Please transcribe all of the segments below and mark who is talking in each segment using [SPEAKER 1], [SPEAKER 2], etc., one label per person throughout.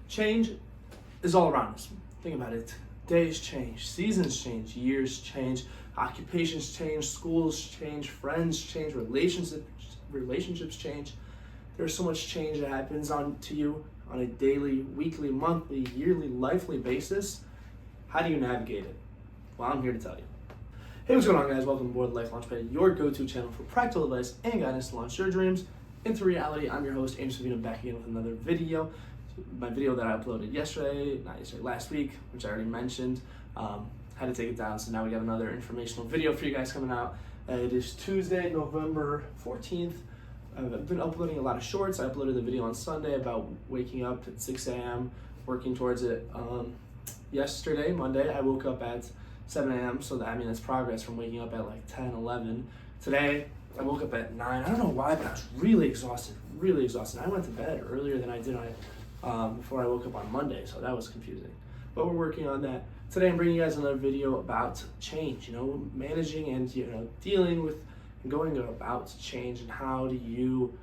[SPEAKER 1] Change is all around us. Think about it. Days change, seasons change, years change, occupations change, schools change, friends change, relationships change. There's so much change that happens to you on a daily, weekly, monthly, yearly, lifely basis. How do you navigate it? Well, I'm here to tell you. Hey, what's going on, guys? Welcome aboard Life Launchpad, your go-to channel for practical advice and guidance to launch your dreams into reality. I'm your host, Ames Savino, back again with another video. My video that I uploaded last week, which I already mentioned, had to take it down, so now we got another informational video for you guys coming out. It is Tuesday, November 14th. I've been uploading a lot of shorts. I uploaded the video on Sunday about waking up at 6 a.m., working towards it. Yesterday, Monday, I woke up at 7 a.m., so that's progress from waking up at like 10, 11. Today, I woke up at 9. I don't know why, but I was really exhausted. I went to bed earlier than I did before I woke up on Monday, so that was confusing. But we're working on that. Today, I'm bringing you guys another video about change, managing and, dealing with and going about change, and how do you,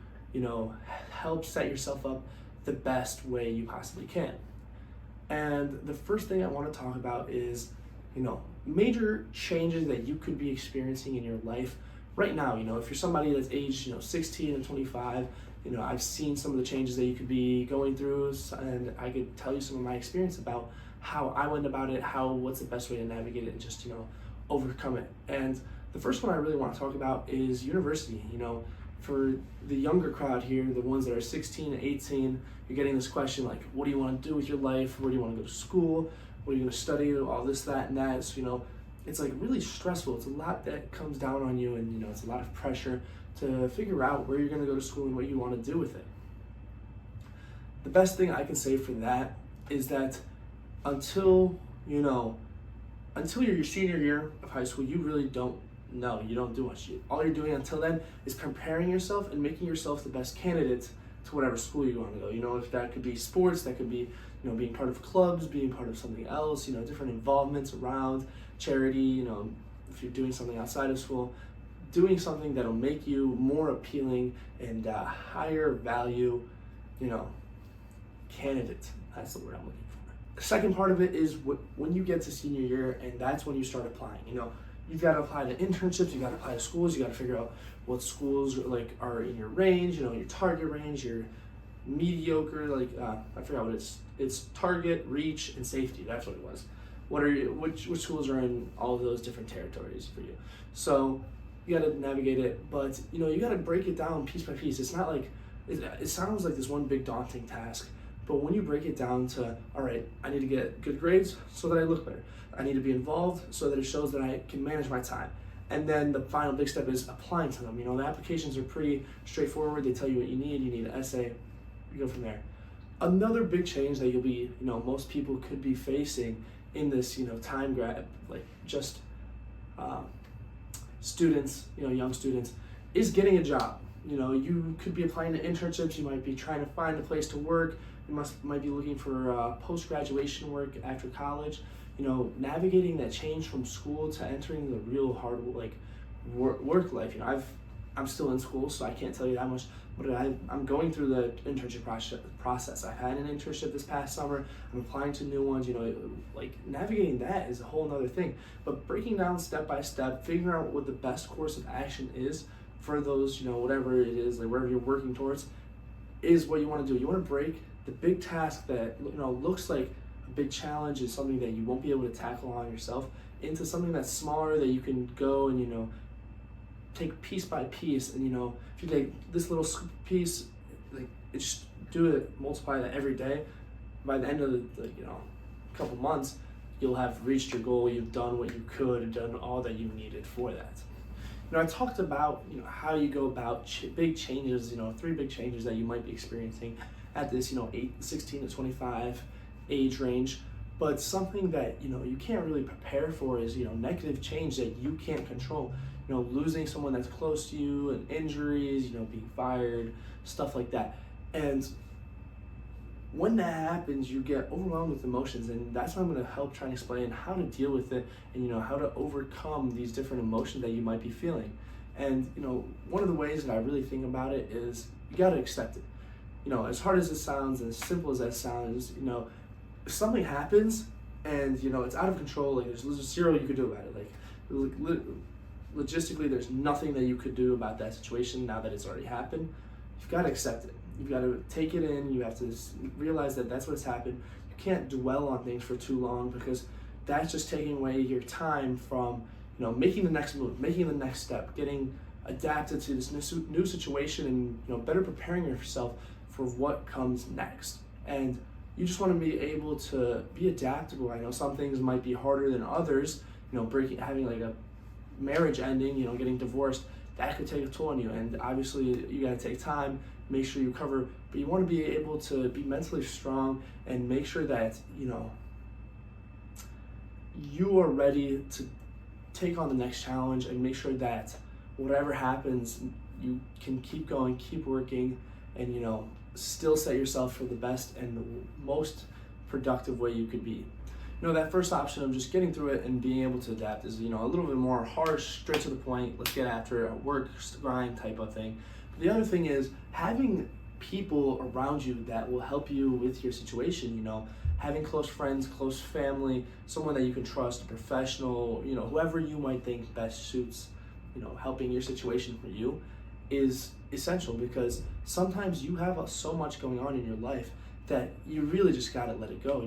[SPEAKER 1] help set yourself up the best way you possibly can. And the first thing I want to talk about is, major changes that you could be experiencing in your life right now. If you're somebody that's aged, 16 and 25, I've seen some of the changes that you could be going through, and I could tell you some of my experience about how I went about it, what's the best way to navigate it and just, overcome it. And the first one I really want to talk about is university. For the younger crowd here, the ones that are 16 and 18, you're getting this question like, what do you want to do with your life? Where do you want to go to school? What are you going to study? All this, that, and that. So, it's like really stressful. It's a lot that comes down on you, and it's a lot of pressure to figure out where you're going to go to school and what you want to do with it. The best thing I can say for that is that until your senior year of high school, you really don't know. You don't do much. All you're doing until then is preparing yourself and making yourself the best candidate to whatever school you want to go. If that could be sports, that could be, being part of clubs, being part of something else, different involvements around charity, if you're doing something outside of school, doing something that'll make you more appealing and higher value, candidate. That's the word I'm looking for. The second part of it is when you get to senior year, and that's when you start applying. You've got to apply to internships, you've got to apply to schools, you got to figure out what schools are in your range, your target range, your mediocre, I forgot what it's target, reach, and safety. That's what it was. Which schools are in all of those different territories for you? So you got to navigate it, but you got to break it down piece by piece. It's not like it sounds like this one big daunting task, but when you break it down to, all right, I need to get good grades so that I look better. I need to be involved so that it shows that I can manage my time. And then the final big step is applying to them. The applications are pretty straightforward. They tell you what you need. You need an essay. You go from there. Another big change that you'll be, most people could be facing in this, time grab, students, young students, is getting a job. You could be applying to internships. You might be trying to find a place to work. You might be looking for post-graduation work after college. Navigating that change from school to entering the real hard work life. I'm still in school, so I can't tell you that much, but I'm going through the internship process. I had an internship this past summer. I'm applying to new ones. Navigating that is a whole nother thing. But breaking down step by step, figuring out what the best course of action is for those, whatever it is, wherever you're working towards, is what you want to do. You want to break the big task that looks like a big challenge, is something that you won't be able to tackle on yourself, into something that's smaller that you can go and take piece by piece. And if you take this little piece, just do it, multiply that every day. By the end of the couple months, you'll have reached your goal. You've done what you could, done all that you needed for that. I talked about how you go about big changes, 3 big changes that you might be experiencing at this 16 to 25 age range. But something that you can't really prepare for is negative change that you can't control. Losing someone that's close to you, and injuries, being fired, stuff like that. And when that happens, you get overwhelmed with emotions, and that's what I'm going to help try and explain, how to deal with it, and how to overcome these different emotions that you might be feeling. And one of the ways that I really think about it is you got to accept it. as hard as it sounds and as simple as that sounds, if something happens and, it's out of control, like there's zero you could do about it. Like logistically, there's nothing that you could do about that situation now that it's already happened. You've got to accept it. You've got to take it in. You have to realize that that's what's happened. You can't dwell on things for too long, because that's just taking away your time from, making the next move, making the next step, getting adapted to this new situation, and, better preparing yourself for what comes next. And you just want to be able to be adaptable. I know some things might be harder than others, having like a marriage ending, getting divorced, that could take a toll on you. And obviously you got to take time, make sure you cover, but you want to be able to be mentally strong and make sure that, you are ready to take on the next challenge, and make sure that whatever happens, you can keep going, keep working, and, still set yourself for the best and the most productive way you could be. That first option of just getting through it and being able to adapt is, a little bit more harsh, straight to the point, let's get after it, a work grind type of thing. But the other thing is having people around you that will help you with your situation, having close friends, close family, someone that you can trust, a professional, whoever you might think best suits, helping your situation for you is essential, because sometimes you have so much going on in your life that you really just gotta let it go.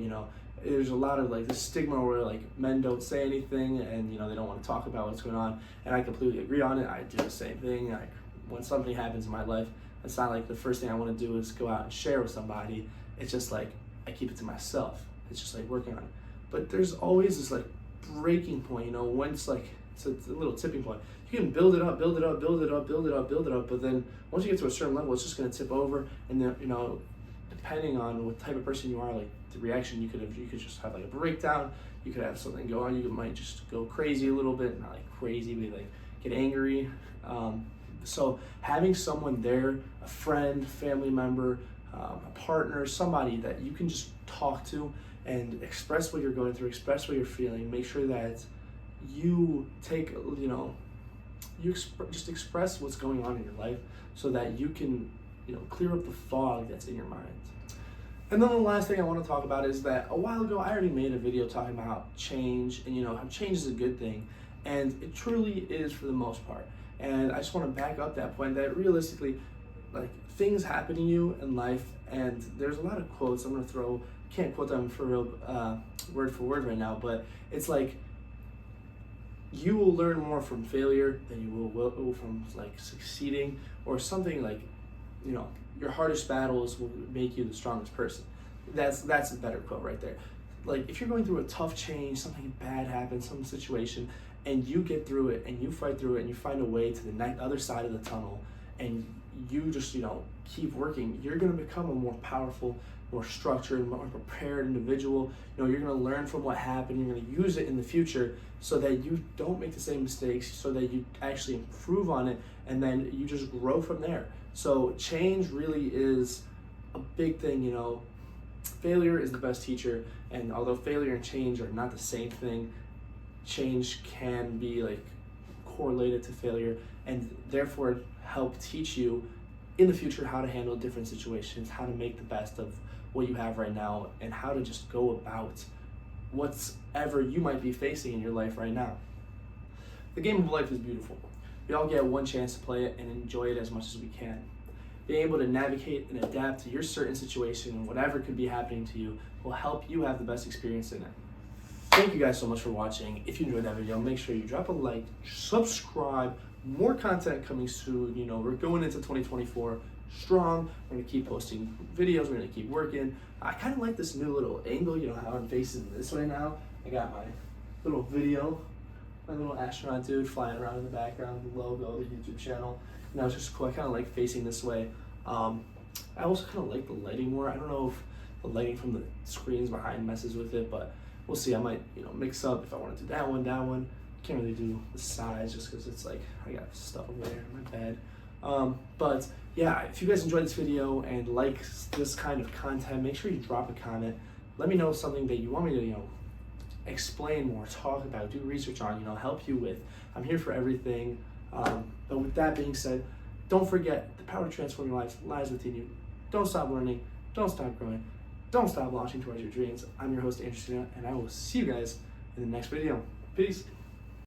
[SPEAKER 1] There's a lot of like the stigma where like men don't say anything, and they don't want to talk about what's going on, and I completely agree on it. I do the same thing. Like when something happens in my life, it's not like the first thing I want to do is go out and share with somebody. It's just like I keep it to myself. It's just like working on it. But there's always this like breaking point, when it's like it's a little tipping point. You can build it up, build it up, build it up, build it up, build it up, but then once you get to a certain level, it's just going to tip over, and then depending on what type of person you are, like the reaction, you could just have like a breakdown. You could have something go on. You might just go crazy a little bit, not like crazy, but like get angry. So having someone there, a friend, family member, a partner, somebody that you can just talk to and express what you're going through, express what you're feeling. Make sure that you take, just express what's going on in your life, so that you can, clear up the fog that's in your mind. And then the last thing I want to talk about is that a while ago I already made a video talking about change, and how change is a good thing, and it truly is for the most part. And I just want to back up that point that realistically, like things happen to you in life, and there's a lot of quotes I'm going to throw. Can't quote them for real, word for word right now, but it's like you will learn more from failure than you will from like succeeding, or something like, your hardest battles will make you the strongest person. That's a better quote right there. Like if you're going through a tough change, something bad happens, some situation, and you get through it and you fight through it and you find a way to the other side of the tunnel, and you just keep working, you're going to become a more powerful, more structured, more prepared individual. You're going to learn from what happened. You're going to use it in the future so that you don't make the same mistakes, so that you actually improve on it, and then you just grow from there. So change really is a big thing. Failure is the best teacher, and although failure and change are not the same thing, change can be like correlated to failure, and therefore help teach you in the future how to handle different situations, how to make the best of what you have right now, and how to just go about whatever you might be facing in your life right now. The game of life is beautiful. We all get one chance to play it and enjoy it as much as we can. Being able to navigate and adapt to your certain situation and whatever could be happening to you will help you have the best experience in it. Thank you guys so much for watching. If you enjoyed that video, make sure you drop a like, subscribe. More content coming soon. We're going into 2024 strong. We're gonna keep posting videos. We're gonna keep working. I kind of like this new little angle, how I'm facing this way now. I got my little video, my little astronaut dude flying around in the background, the logo, the YouTube channel. And that was just cool. I kind of like facing this way. I also kind of like the lighting more. I don't know if the lighting from the screens behind messes with it, but we'll see. I might, mix up if I want to do that one. Can't really do the size just because it's like I got stuff over there in my bed. But yeah, if you guys enjoyed this video and like this kind of content, make sure you drop a comment. Let me know something that you want me to, explain more, talk about, do research on, help you with. I'm here for everything. But with that being said, don't forget, the power to transform your life lies within you. Don't stop learning. Don't stop growing. Don't stop launching towards your dreams. I'm your host, Andrew Sina, and I will see you guys in the next video. Peace.